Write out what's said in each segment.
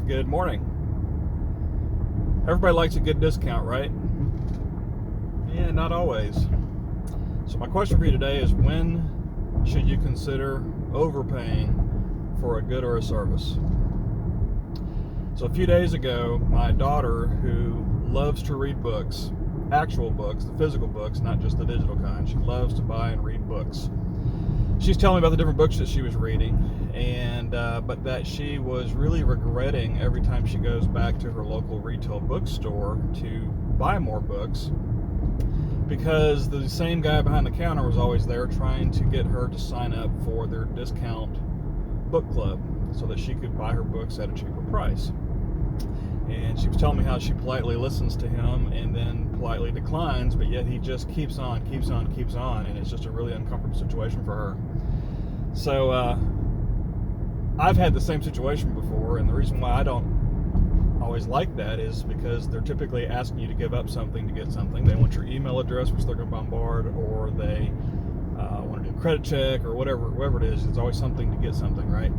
Good morning. Everybody likes a good discount, right? Yeah, not always. So my question for you today is, when should you consider overpaying for a good or a service? So a few days ago, my daughter, who loves to read books, actual books, the physical books, not just the digital kind, she loves to buy and read books. She's telling me about the different books that she was reading, and but that she was really regretting every time she goes back to her local retail bookstore to buy more books, because the same guy behind the counter was always there trying to get her to sign up for their discount book club so that she could buy her books at a cheaper price. And she was telling me how she politely listens to him and then politely declines, but yet he just keeps on, and it's just a really uncomfortable situation for her. So I've had the same situation before, and the reason why I don't always like that is because they're typically asking you to give up something to get something. They want your email address, which they're going to bombard, or they want to do a credit check, or whatever it is. It's always something to get something, right?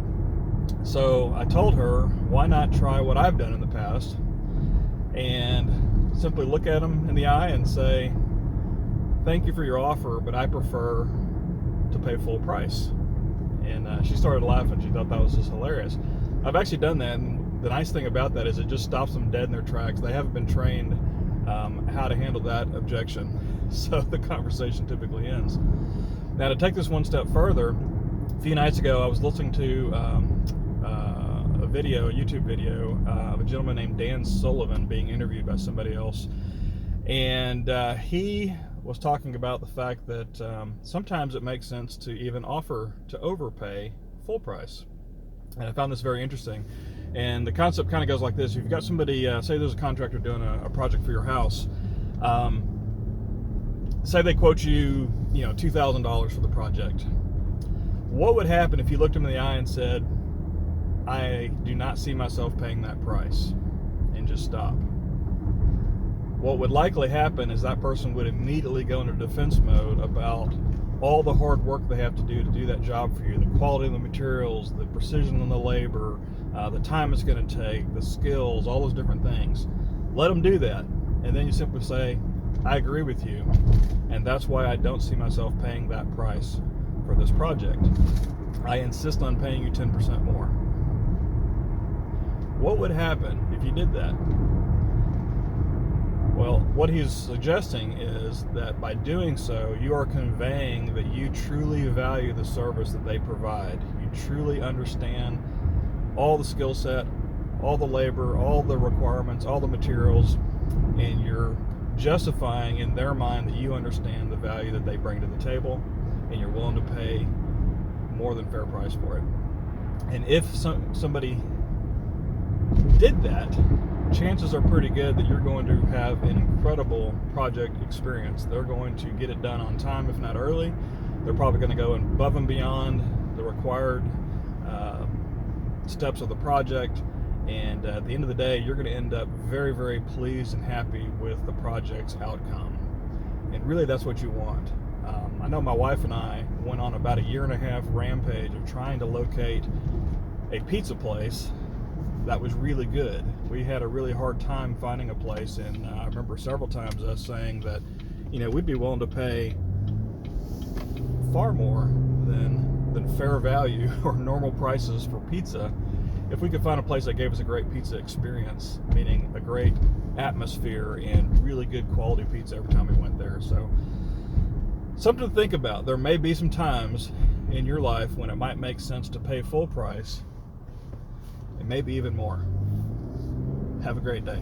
So I told her, why not try what I've done in the past and simply look at them in the eye and say, thank you for your offer, but I prefer to pay full price. And she started laughing. She thought that was just hilarious. I've actually done that, and the nice thing about that is it just stops them dead in their tracks. They haven't been trained how to handle that objection, so the conversation typically ends. Now, to take this one step further, a few nights ago I was listening to a YouTube video of a gentleman named Dan Sullivan being interviewed by somebody else, and he was talking about the fact that sometimes it makes sense to even offer to overpay full price. And I found this very interesting. And the concept kind of goes like this: if you've got somebody, say there's a contractor doing a project for your house, say they quote you, $2,000 for the project. What would happen if you looked them in the eye and said, I do not see myself paying that price, and just stop? What would likely happen is that person would immediately go into defense mode about all the hard work they have to do that job for you, the quality of the materials, the precision of the labor, the time it's going to take, the skills, all those different things. Let them do that, and then you simply say, I agree with you, and that's why I don't see myself paying that price for this project. I insist on paying you 10% more. What would happen if you did that? Well, what he's suggesting is that by doing so, you are conveying that you truly value the service that they provide. You truly understand all the skill set, all the labor, all the requirements, all the materials, and you're justifying in their mind that you understand the value that they bring to the table, and you're willing to pay more than fair price for it. And if somebody did that, chances are pretty good that you're going to have an incredible project experience. They're going to get it done on time, if not early. They're probably going to go above and beyond the required steps of the project. And at the end of the day, you're going to end up very, very pleased and happy with the project's outcome. And really, that's what you want. I know my wife and I went on about a 1.5 year rampage of trying to locate a pizza place that was really good. We had a really hard time finding a place, and I remember several times us saying that, we'd be willing to pay far more than fair value or normal prices for pizza if we could find a place that gave us a great pizza experience, meaning a great atmosphere and really good quality pizza every time we went there. So, something to think about. There may be some times in your life when it might make sense to pay full price, and maybe even more. Have a great day.